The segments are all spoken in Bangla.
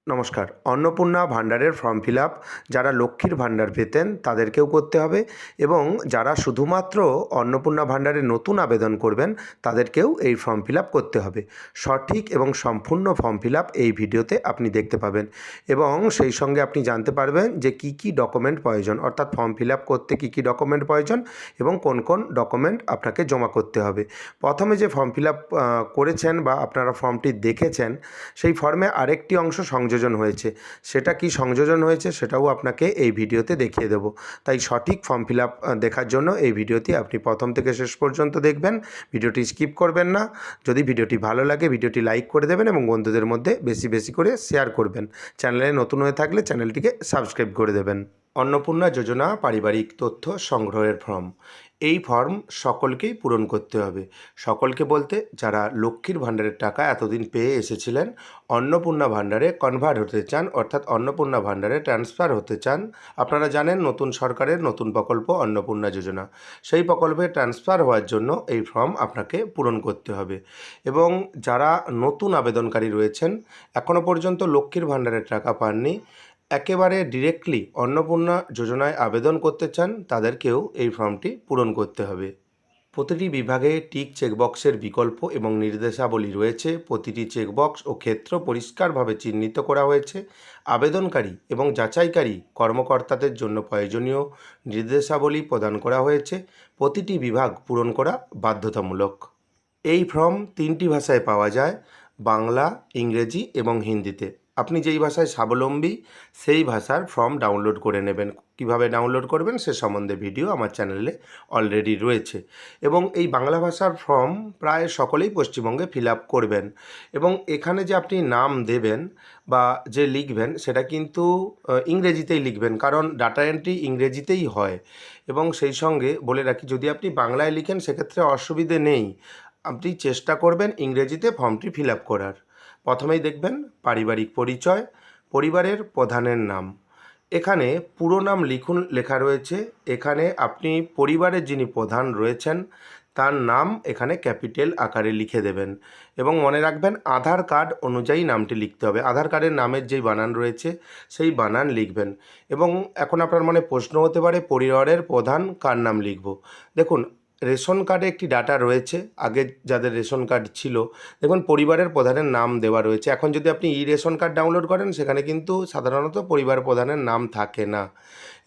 নমস্কার। অন্নপূর্ণা ভাণ্ডারের ফর্ম ফিল আপ যারা লক্ষ্মীর ভাণ্ডার পেতেন তাদেরকেও করতে হবে এবং যারা শুধুমাত্র অন্নপূর্ণা ভাণ্ডারে নতুন আবেদন করবেন তাদেরকেও এই ফর্ম ফিল আপ করতে হবে। সঠিক এবং সম্পূর্ণ ফর্ম ফিল আপ এই ভিডিওতে আপনি দেখতে পাবেন এবং সেই সঙ্গে আপনি জানতে পারবেন যে কী কী ডকুমেন্ট প্রয়োজন, অর্থাৎ ফর্ম ফিল আপ করতে কী কী ডকুমেন্ট প্রয়োজন এবং কোন কোন ডকুমেন্ট আপনাকে জমা করতে হবে। প্রথমে যে ফর্ম ফিল আপ করেছেন বা আপনারা ফর্মটি দেখেছেন, সেই ফর্মে আরেকটি অংশ সংযোজন হয়েছে। সেটা কি সংযোজন হয়েছে সেটাও আপনাকে এই ভিডিওতে দেখিয়ে দেব। তাই সঠিক ফর্ম ফিল আপ দেখার জন্য এই ভিডিওটি আপনি প্রথম থেকে শেষ পর্যন্ত দেখবেন, ভিডিওটি স্কিপ করবেন না। যদি ভিডিওটি ভালো লাগে ভিডিওটি লাইক করে দেবেন এবং বন্ধুদের মধ্যে বেশি বেশি করে শেয়ার করবেন। চ্যানেলে নতুন হয়ে থাকলে চ্যানেলটিকে সাবস্ক্রাইব করে দেবেন। অন্নপূর্ণা যোজনা পারিবারিক তথ্য সংগ্রহের ফর্ম। এই ফর্ম সকলকেই পূরণ করতে হবে। সকলকে বলতে যারা লক্ষ্মীর ভাণ্ডারের টাকা এতদিন পেয়ে এসেছিলেন, অন্নপূর্ণা ভাণ্ডারে কনভার্ট হতে চান, অর্থাৎ অন্নপূর্ণা ভাণ্ডারে ট্রান্সফার হতে চান। আপনারা জানেন নতুন সরকারের নতুন প্রকল্প অন্নপূর্ণা যোজনা, সেই প্রকল্পে ট্রান্সফার হওয়ার জন্য এই ফর্ম আপনাকে পূরণ করতে হবে। এবং যারা নতুন আবেদনকারী রয়েছেন, এখনও পর্যন্ত লক্ষ্মীর ভাণ্ডারের টাকা পাননি, একেবারে ডিরেক্টলি অন্নপূর্ণা যোজনায় আবেদন করতে চান, তাদেরকেও এই ফর্মটি পূরণ করতে হবে। প্রতিটি বিভাগে টিক চেকবক্সের বিকল্প এবং নির্দেশাবলী রয়েছে। প্রতিটি চেকবক্স ও ক্ষেত্র পরিষ্কারভাবে চিহ্নিত করা হয়েছে। আবেদনকারী এবং যাচাইকারী কর্মকর্তাদের জন্য প্রয়োজনীয় নির্দেশাবলী প্রদান করা হয়েছে। প্রতিটি বিভাগ পূরণ করা বাধ্যতামূলক। এই ফর্ম 3টি ভাষায় পাওয়া যায়: বাংলা, ইংরেজি এবং হিন্দিতে। আপনি যেই ভাষায় স্বাবলম্বী সেই ভাষার ফর্ম ডাউনলোড করে নেবেন। কিভাবে ডাউনলোড করবেন সে সম্বন্ধে ভিডিও আমার চ্যানেলে অলরেডি রয়েছে। এবং এই বাংলা ভাষার ফর্ম প্রায় সকলেই পশ্চিমবঙ্গে ফিল আপ করবেন। এবং এখানে যে আপনি নাম দেবেন বা যে লিখবেন সেটা কিন্তু ইংরেজিতেই লিখবেন, কারণ ডাটা এন্ট্রি ইংরেজিতেই হয়। এবং সেই সঙ্গে বলে রাখি, যদি আপনি বাংলায় লিখেন সেক্ষেত্রে অসুবিধে নেই, আপনি চেষ্টা করবেন ইংরেজিতে ফর্মটি ফিল আপ করার। প্রথমেই দেখবেন পারিবারিক পরিচয়, পরিবারের প্রধানের নাম। এখানে পুরো নাম লিখুন লেখা রয়েছে। এখানে আপনি পরিবারের যিনি প্রধান রয়েছেন তার নাম এখানে ক্যাপিটাল আকারে লিখে দেবেন এবং মনে রাখবেন আধার কার্ড অনুযায়ী নামটি লিখতে হবে। আধার কার্ডের নামের যেই বানান রয়েছে সেই বানান লিখবেন। এবং এখন আপনার মনে প্রশ্ন হতে পারে, পরিবারের প্রধান কার নাম লিখব? দেখুন, রেশন কার্ডে একটি ডাটা রয়েছে, আগে যাদের রেশন কার্ড ছিল দেখুন পরিবারের প্রধানের নাম দেওয়া রয়েছে। এখন যদি আপনি ই রেশন কার্ড ডাউনলোড করেন সেখানে কিন্তু সাধারণত পরিবার প্রধানের নাম থাকে না।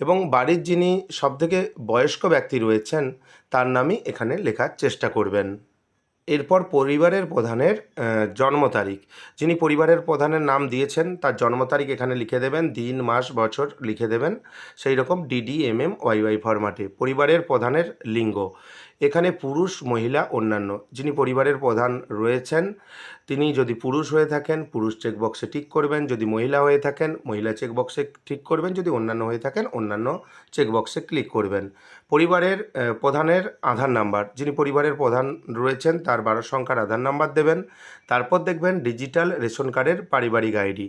এবং বাড়ির যিনি সবথেকে বয়স্ক ব্যক্তি রয়েছেন তার নামই এখানে লেখার চেষ্টা করবেন। এরপর পরিবারের প্রধানের জন্ম তারিখ। যিনি পরিবারের প্রধানের নাম দিয়েছেন তার জন্ম তারিখ এখানে লিখে দেবেন, দিন মাস বছর লিখে দেবেন, সেই রকম ডিডি MM YY ফরম্যাটে। পরিবারের প্রধানের লিঙ্গ, এখানে পুরুষ, মহিলা, অন্যান্য। যিনি পরিবারের প্রধান রয়েছেন তিনি যদি পুরুষ হয়ে থাকেন পুরুষ চেকবক্সে টিক করবেন, যদি মহিলা হয়ে থাকেন মহিলা চেকবক্সে ঠিক করবেন, যদি অন্যান্য হয়ে থাকেন অন্যান্য চেকবক্সে ক্লিক করবেন। পরিবারের প্রধানের আধার নাম্বার, যিনি পরিবারের প্রধান রয়েছেন তার 12 সংখ্যার আধার নাম্বার দেবেন। তারপর দেখবেন ডিজিটাল রেশন কার্ডের পারিবারিক আইডি।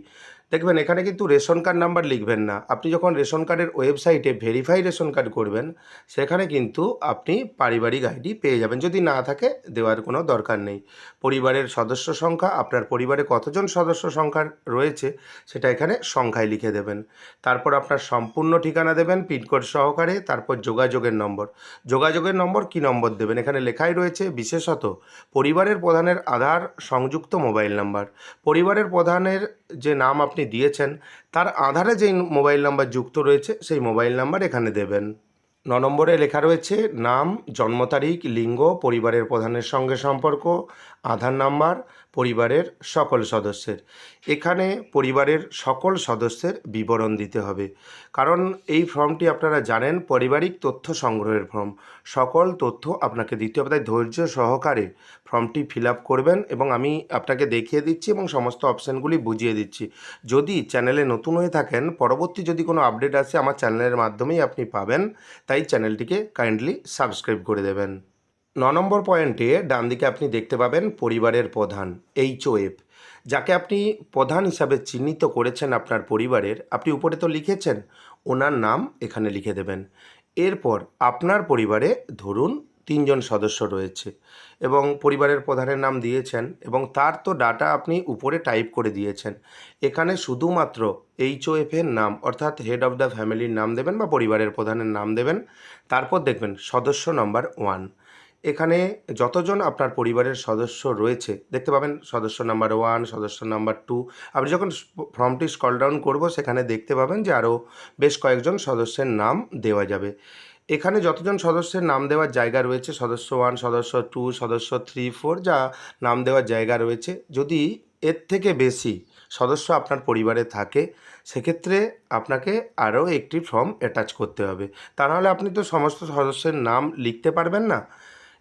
দেখবেন এখানে কিন্তু রেশন কার্ড নাম্বার লিখবেন না। আপনি যখন রেশন কার্ডের ওয়েবসাইটে ভেরিফাই রেশন কার্ড করবেন সেখানে কিন্তু আপনি পারিবারিক আইডি পেয়ে যাবেন, যদি না থাকে দেওয়ার কোনো দরকার নেই। পরিবারের সদস্য সংখ্যা, আপনার পরিবারে কতজন সদস্য সংখ্যা রয়েছে সেটা এখানে সংখ্যায় লিখে দেবেন। তারপর আপনার সম্পূর্ণ ঠিকানা দেবেন পিনকোড সহকারে। তারপর যোগাযোগের নম্বর। যোগাযোগের নম্বর কী নম্বর দেবেন এখানে লেখাই রয়েছে, বিশেষত পরিবারের প্রধানের আধার সংযুক্ত মোবাইল নাম্বার। পরিবারের প্রধানের যে নাম আপনি দিয়েছেন তার আধারে যেই মোবাইল নাম্বার যুক্ত রয়েছে সেই মোবাইল নাম্বার এখানে দেবেন। 9 নম্বরে লেখা রয়েছে নাম, জন্ম তারিখ, লিঙ্গ, পরিবারের প্রধানের সঙ্গে সম্পর্ক, আধার নাম্বার, পরিবারের সকল সদস্যের। এখানে পরিবারের সকল সদস্যের বিবরণ দিতে হবে, কারণ এই ফর্মটি আপনারা জানেন পারিবারিক তথ্য সংগ্রহের ফর্ম। সকল তথ্য আপনাকে দিতে হবে, তাই ধৈর্য সহকারে ফর্মটি ফিল আপ করবেন এবং আমি আপনাকে দেখিয়ে দিচ্ছি এবং সমস্ত অপশানগুলি বুঝিয়ে দিচ্ছি। যদি চ্যানেলে নতুন হয়ে থাকেন, পরবর্তী যদি কোনো আপডেট আসে আমার চ্যানেলের মাধ্যমেই আপনি পাবেন, তাই চ্যানেলটিকে কাইন্ডলি সাবস্ক্রাইব করে দেবেন। 9 নম্বর পয়েন্টে ডান দিকে আপনি দেখতে পাবেন পরিবারের প্রধান HOF, যাকে আপনি প্রধান হিসাবে চিহ্নিত করেছেন আপনার পরিবারের। আপনি উপরে তো লিখেছেন, ওনার নাম এখানে লিখে দেবেন। এরপর আপনার পরিবারে ধরুন 3জন সদস্য রয়েছে এবং পরিবারের প্রধানের নাম দিয়েছেন এবং তার তো ডাটা আপনি উপরে টাইপ করে দিয়েছেন। এখানে শুধুমাত্র HOF এর নাম অর্থাৎ হেড অফ দ্য ফ্যামিলির নাম দেবেন বা পরিবারের প্রধানের নাম দেবেন। তারপর দেখবেন সদস্য নাম্বার 1। এখানে যতজন আপনার পরিবারের সদস্য রয়েছে দেখতে পাবেন সদস্য নাম্বার 1, সদস্য নাম্বার 2। আপনি যখন ফর্মটি স্ক্রল ডাউন করব সেখানে দেখতে পাবেন যে আরও বেশ কয়েকজন সদস্যের নাম দেওয়া যাবে। এখানে যতজন সদস্যের নাম দেওয়ার জায়গা রয়েছে সদস্য 1, সদস্য 2, সদস্য 3, 4 যা নাম দেওয়ার জায়গা রয়েছে, যদি এর থেকে বেশি সদস্য আপনার পরিবারে থাকে সেক্ষেত্রে আপনাকে আরও একটি ফর্ম অ্যাটাচ করতে হবে। তা নাহলে আপনি তো সমস্ত সদস্যের নাম লিখতে পারবেন না।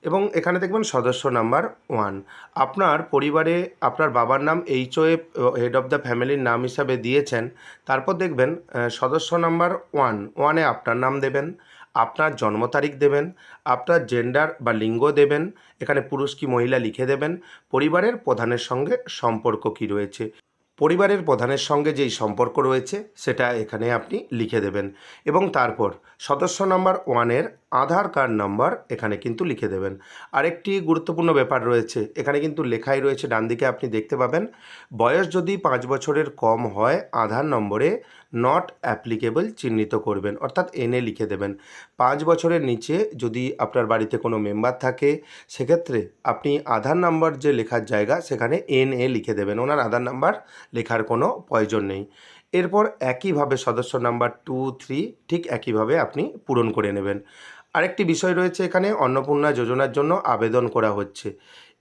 এবং এখানে দেখবেন সদস্য নাম্বার 1 আপনার পরিবারে আপনার বাবার নাম HOF হেড অফ দ্য ফ্যামিলির নাম হিসাবে দিয়েছেন। তারপর দেখবেন সদস্য নাম্বার 1 আপনার নাম দেবেন, আপনার জন্ম তারিখ দেবেন, আপনার জেন্ডার বা লিঙ্গ দেবেন, এখানে পুরুষ কি মহিলা লিখে দেবেন, পরিবারের প্রধানের সঙ্গে সম্পর্ক কী রয়েছে, পরিবারের প্রধানের সঙ্গে যেই সম্পর্ক রয়েছে সেটা এখানে আপনি লিখে দেবেন এবং তারপর সদস্য নাম্বার 1-এর আধার কার্ড নাম্বার এখানে কিন্তু লিখে দেবেন। আরেকটি গুরুত্বপূর্ণ ব্যাপার রয়েছে, এখানে কিন্তু লেখাই রয়েছে ডান দিকে আপনি দেখতে পাবেন, বয়স যদি 5 বছরের কম হয় আধার নম্বরে নট অ্যাপ্লিকেবল চিহ্নিত করবেন, অর্থাৎ NA লিখে দেবেন। 5 বছরের নিচে যদি আপনার বাড়িতে কোনো মেম্বার থাকে সেক্ষেত্রে আপনি আধার নাম্বার যে লেখার জায়গা সেখানে NA লিখে দেবেন, ওনার আধার নাম্বার লেখার কোনো প্রয়োজন নেই। এরপর একইভাবে সদস্য নাম্বার 2, 3 ঠিক একইভাবে আপনি পূরণ করে নেবেন। আরেকটি বিষয় রয়েছে, এখানে অন্নপূর্ণা যোজনার জন্য আবেদন করা হচ্ছে।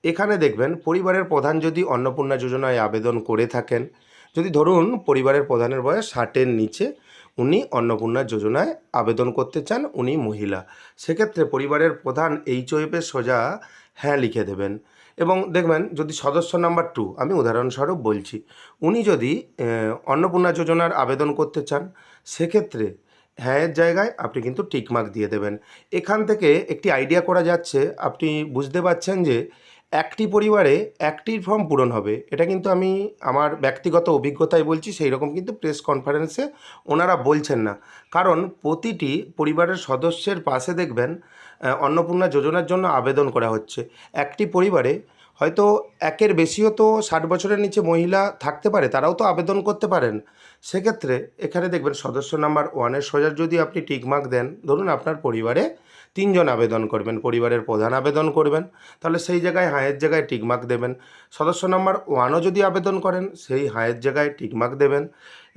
এখানে দেখবেন পরিবারের প্রধান যদি অন্নপূর্ণা যোজনায় আবেদন করে থাকেন, যদি ধরুন পরিবারের প্রধানের বয়স 60-এর নিচে, উনি অন্নপূর্ণা যোজনায় আবেদন করতে চান, উনি মহিলা, সেক্ষেত্রে পরিবারের প্রধান HOF-এর সোজা হ্যাঁ লিখে দেবেন। এবং দেখবেন যদি সদস্য নাম্বার 2 আমি উদাহরণস্বরূপ বলছি, উনি যদি অন্নপূর্ণা যোজনার আবেদন করতে চান সেক্ষেত্রে হ্যাঁয়ের জায়গায় আপনি কিন্তু টিকমার্ক দিয়ে দেবেন। এখান থেকে একটি আইডিয়া করা যাচ্ছে, আপনি বুঝতে পারছেন যে একটি পরিবারে একটি ফর্ম পূরণ হবে। এটা কিন্তু আমি আমার ব্যক্তিগত অভিজ্ঞতায় বলছি, সেই রকম কিন্তু প্রেস কনফারেন্সে ওনারা বলছেন না। কারণ প্রতিটি পরিবারের সদস্যের পাশে দেখবেন অন্নপূর্ণা যোজনার জন্য আবেদন করা হচ্ছে। একটি পরিবারে হয়তো একের বেশিও তো 60 বছরের নিচে মহিলা থাকতে পারে, তারাও তো আবেদন করতে পারেন। সেক্ষেত্রে এখানে দেখবেন সদস্য নাম্বার 1-এর সোজা যদি আপনি টিকমার্ক দেন, ধরুন আপনার পরিবারে 3 জন আবেদন করবেন, পরিবারের প্রধান আবেদন করবেন, তাহলে সেই জায়গায় হাঁয়ের জায়গায় টিকমার্ক দেবেন। সদস্য নাম্বার 1ও যদি আবেদন করেন সেই হাঁয়ের জায়গায় টিকমার্ক দেবেন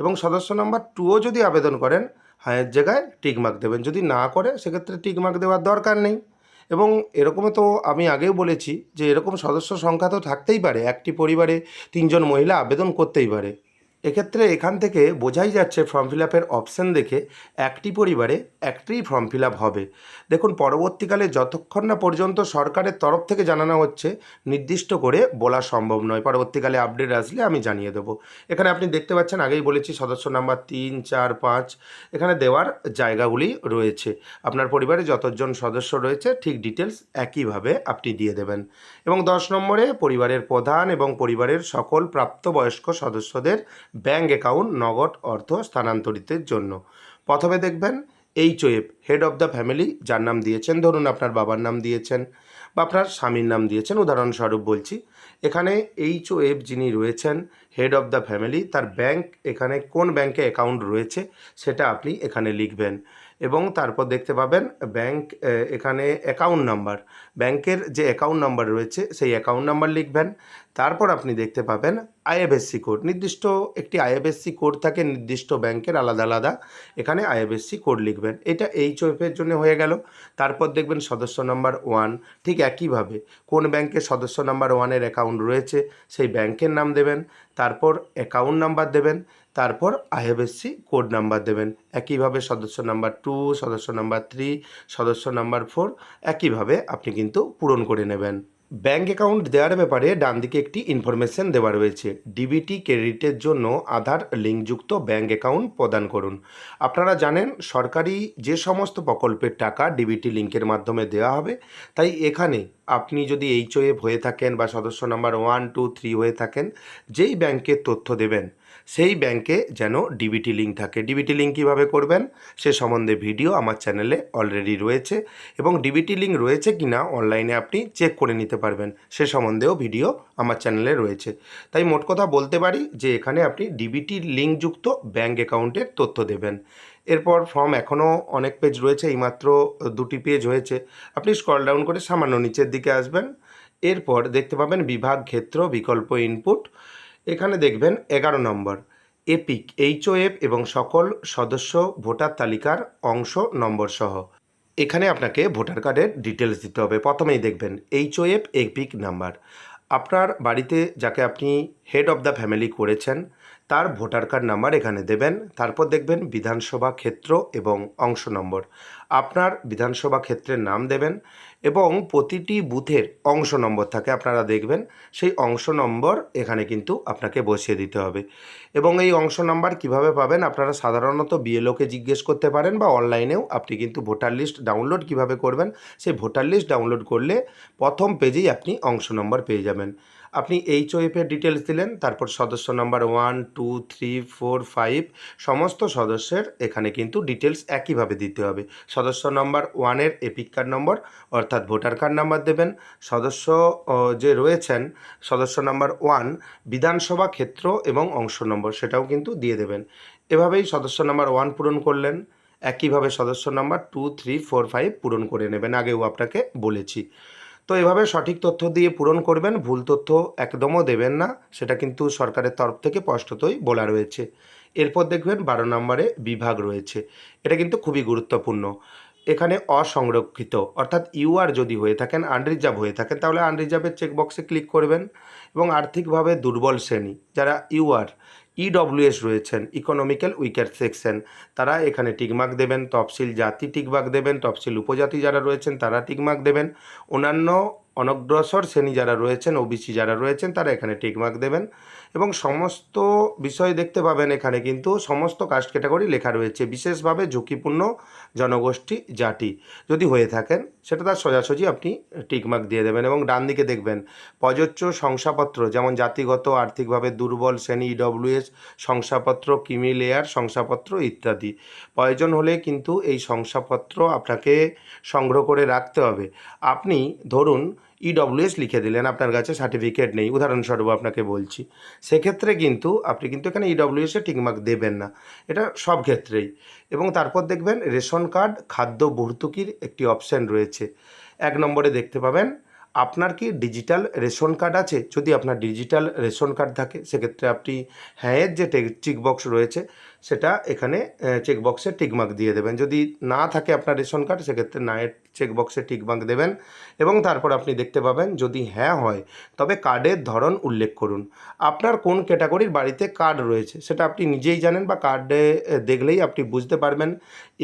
এবং সদস্য নাম্বার 2ও যদি আবেদন করেন হাঁয়ের জায়গায় টিকমার্ক দেবেন। যদি না করে সেক্ষেত্রে টিকমার্ক দেওয়ার দরকার নেই। এবং এরকমও তো আমি আগেও বলেছি যে এরকম সদস্য সংখ্যা তো থাকতেই পারে, একটি পরিবারে 3 জন মহিলা আবেদন করতেই পারে। এক্ষেত্রে এখান থেকে বোঝাই যাচ্ছে ফর্ম ফিল আপের অপশান দেখে একটি পরিবারে একটিই ফর্ম ফিল আপ হবে। দেখুন পরবর্তীকালে যতক্ষণ না পর্যন্ত সরকারের তরফ থেকে জানানো হচ্ছে নির্দিষ্ট করে বলা সম্ভব নয়, পরবর্তীকালে আপডেট আসলে আমি জানিয়ে দেবো। এখানে আপনি দেখতে পাচ্ছেন আগেই বলেছি সদস্য নাম্বার 3, 4, 5 এখানে দেওয়ার জায়গাগুলি রয়েছে। আপনার পরিবারে যতজন সদস্য রয়েছে ঠিক ডিটেলস একইভাবে আপনি দিয়ে দেবেন। এবং 10 নম্বরে পরিবারের প্রধান এবং পরিবারের সকল প্রাপ্তবয়স্ক সদস্যদের ব্যাঙ্ক অ্যাকাউন্ট নগদ অর্থ স্থানান্তরিতের জন্য প্রথমে দেখবেন HOF head of the family যার নাম দিয়েছেন, ধরুন আপনার বাবার নাম দিয়েছেন বা আপনার স্বামীর নাম দিয়েছেন, উদাহরণস্বরূপ বলছি। এখানে HOF যিনি রয়েছেন হেড অফ দ্য ফ্যামিলি তার ব্যাঙ্ক, এখানে কোন ব্যাঙ্কে অ্যাকাউন্ট রয়েছে সেটা আপনি এখানে লিখবেন এবং তারপর দেখতে পাবেন ব্যাঙ্ক এখানে অ্যাকাউন্ট নাম্বার, ব্যাঙ্কের যে অ্যাকাউন্ট নাম্বার রয়েছে সেই অ্যাকাউন্ট নাম্বার লিখবেন। তারপর আপনি দেখতে পাবেন IFSC কোড, নির্দিষ্ট একটি IFSC কোড থাকে নির্দিষ্ট ব্যাংকের আলাদা আলাদা, এখানে IFSC কোড লিখবেন। এটা HOF-এর জন্য হয়ে গেল। তারপর দেখবেন সদস্য নাম্বার 1 ঠিক একইভাবে কোন ব্যাংকে সদস্য নাম্বার 1-এর অ্যাকাউন্ট রয়েছে সেই ব্যাংকের নাম দেবেন, তারপর অ্যাকাউন্ট নাম্বার দেবেন, তারপর IFSC কোড নাম্বার দেবেন। একইভাবে সদস্য নাম্বার 2, সদস্য নাম্বার 3, সদস্য নাম্বার 4 একইভাবে আপনি কিন্তু পূরণ করে নেবেন। ব্যাঙ্ক অ্যাকাউন্ট দেওয়ার ব্যাপারে ডান দিকে একটি ইনফরমেশন দেওয়া রয়েছে, ডিবিটি ক্রেডিটের জন্য আধার লিঙ্কযুক্ত ব্যাঙ্ক অ্যাকাউন্ট প্রদান করুন। আপনারা জানেন সরকারি যে সমস্ত প্রকল্পের টাকা ডিবিটি লিঙ্কের মাধ্যমে দেওয়া হবে, তাই এখানে আপনি যদি HOF হয়ে থাকেন বা সদস্য নাম্বার 1, 2, 3 হয়ে থাকেন, যেই ব্যাংকের তথ্য দেবেন সেই ব্যাংকে যেন ডিবিটি লিঙ্ক থাকে। ডিবিটি লিঙ্ক কীভাবে করবেন সে সম্বন্ধে ভিডিও আমার চ্যানেলে অলরেডি রয়েছে, এবং ডিবিটি লিঙ্ক রয়েছে কি না অনলাইনে আপনি চেক করে নিতে পারবেন, সে সম্বন্ধেও ভিডিও আমার চ্যানেলে রয়েছে। তাই মোট কথা বলতে পারি যে এখানে আপনি ডিবিটি লিঙ্কযুক্ত ব্যাঙ্ক অ্যাকাউন্টের তথ্য দেবেন। এরপর ফর্ম এখনও অনেক পেজ রয়েছে, এইমাত্র 2টি পেজ হয়েছে। আপনি স্ক্রল ডাউন করে সামান্য নিচের দিকে আসবেন। এরপর দেখতে পাবেন বিভাগ ক্ষেত্র বিকল্প ইনপুট। এখানে দেখবেন 11 নম্বর এপিক এইচওএফ এবং সকল সদস্য ভোটার তালিকার অংশ নম্বর সহ। এখানে আপনাকে ভোটার কার্ডের ডিটেলস দিতে হবে। প্রথমেই দেখবেন এইচওএফ এপিক নাম্বার। আপনার বাড়িতে যাকে আপনি হেড অফ দ্য ফ্যামিলি করেছেন তার ভোটার কার্ড নাম্বার এখানে দেবেন। তারপর দেখবেন বিধানসভা ক্ষেত্র এবং অংশ নম্বর। আপনার বিধানসভা ক্ষেত্রের নাম দেবেন এবং প্রতিটি বুথের অংশ নম্বর থাকে, আপনারা দেখবেন সেই অংশ নম্বর এখানে কিন্তু আপনাকে বসিয়ে দিতে হবে। এবং এই অংশ নাম্বার কিভাবে পাবেন আপনারা সাধারণত বিএলওকে জিজ্ঞেস করতে পারেন, বা অনলাইনেও আপনি কিন্তু ভোটার লিস্ট ডাউনলোড কিভাবে করবেন সেই ভোটার লিস্ট ডাউনলোড করলে প্রথম পেজেই আপনি অংশ নম্বর পেয়ে যাবেন। আপনি এইচওএফের ডিটেলস দিলেন, তারপর সদস্য নাম্বার 1, 2, 3, 4, 5 সমস্ত সদস্যের এখানে কিন্তু ডিটেলস একইভাবে দিতে হবে। সদস্য নাম্বার 1-এর এপিক কার্ড নম্বর অর্থাৎ ভোটার কার্ড নাম্বার দেবেন। সদস্য যে রয়েছেন সদস্য নাম্বার 1 বিধানসভা ক্ষেত্র এবং অংশ নম্বর সেটাও কিন্তু দিয়ে দেবেন। এভাবেই সদস্য নাম্বার 1 পূরণ করলেন, একইভাবে সদস্য নাম্বার 2, 3, 4, 5 পূরণ করে নেবেন, আগেও আপনাকে বলেছি। তো এভাবে সঠিক তথ্য দিয়ে পূরণ করবেন, ভুল তথ্য একদমও দেবেন না, সেটা কিন্তু সরকারের তরফ থেকে স্পষ্টতই বলা রয়েছে। এরপর দেখবেন 12 নম্বরে বিভাগ রয়েছে, এটা কিন্তু খুবই গুরুত্বপূর্ণ। এখানে অসংরক্ষিত অর্থাৎ ইউআর যদি হয়ে থাকেন, আনরিজার্ভ হয়ে থাকেন, তাহলে আনরিজার্ভের চেকবক্সে ক্লিক করবেন। এবং আর্থিকভাবে দুর্বল শ্রেণী যারা ইউআর ইডব্লিউএস রয়েছেন, ইকোনমিক্যাল উইকার সেকশন, তারা এখানে টিকমার্ক দেবেন। তফসিল জাতি টিকমার্ক দেবেন। তফসিল উপজাতি যারা রয়েছেন তারা টিকমার্ক দেবেন। অন্যান্য অনগ্রসর শ্রেণী যারা রয়েছেন, ওবিসি যারা রয়েছেন, তারা এখানে টিকমার্ক দেবেন। এবং সমস্ত বিষয় দেখতে পাবেন এখানে কিন্তু সমস্ত কাস্ট ক্যাটাগরি লেখা রয়েছে। বিশেষভাবে ঝুঁকিপূর্ণ জনগোষ্ঠী জাতি যদি হয়ে থাকেন সেটা তার সোজাসুজি আপনি টিকমার্ক দিয়ে দেবেন। এবং ডান দিকে দেখবেন প্রযোজ্য শংসাপত্র, যেমন জাতিগত আর্থিকভাবে দুর্বল শ্রেণী ইডব্লিউএস শংসাপত্র, ক্রিমি লেয়ার শংসাপত্র ইত্যাদি। প্রয়োজন হলে কিন্তু এই শংসাপত্র আপনাকে সংগ্রহ করে রাখতে হবে। আপনি ধরুন ইডব্লিউএস লিখে দিলেন, আপনার কাছে সার্টিফিকেট নেই, উদাহরণস্বরূপ আপনাকে বলছি, সেক্ষেত্রে কিন্তু আপনি কিন্তু এখানে ইডব্লিউএসে টিকমার্ক দেবেন না, এটা সব ক্ষেত্রেই। এবং তারপর দেখবেন রেশন কার্ড খাদ্য ভর্তুকির একটি অপশান রয়েছে। 1 নম্বরে দেখতে পাবেন আপনার কি ডিজিটাল রেশন কার্ড আছে। যদি আপনার ডিজিটাল রেশন কার্ড থাকে সেক্ষেত্রে আপনি হ্যাঁয়ের যে চেকবক্স রয়েছে সেটা এখানে চেকবক্সে টিকমার্ক দিয়ে দেবেন। যদি না থাকে আপনার রেশন কার্ড সেক্ষেত্রে নায়ের চেকবক্সে টিকমার্ক দেবেন। এবং তারপর আপনি দেখতে পাবেন যদি হ্যাঁ হয় তবে কার্ডের ধরন উল্লেখ করুন। আপনার কোন ক্যাটাগরির বাড়িতে কার্ড রয়েছে সেটা আপনি নিজেই জানেন, বা কার্ডে দেখলেই আপনি বুঝতে পারবেন।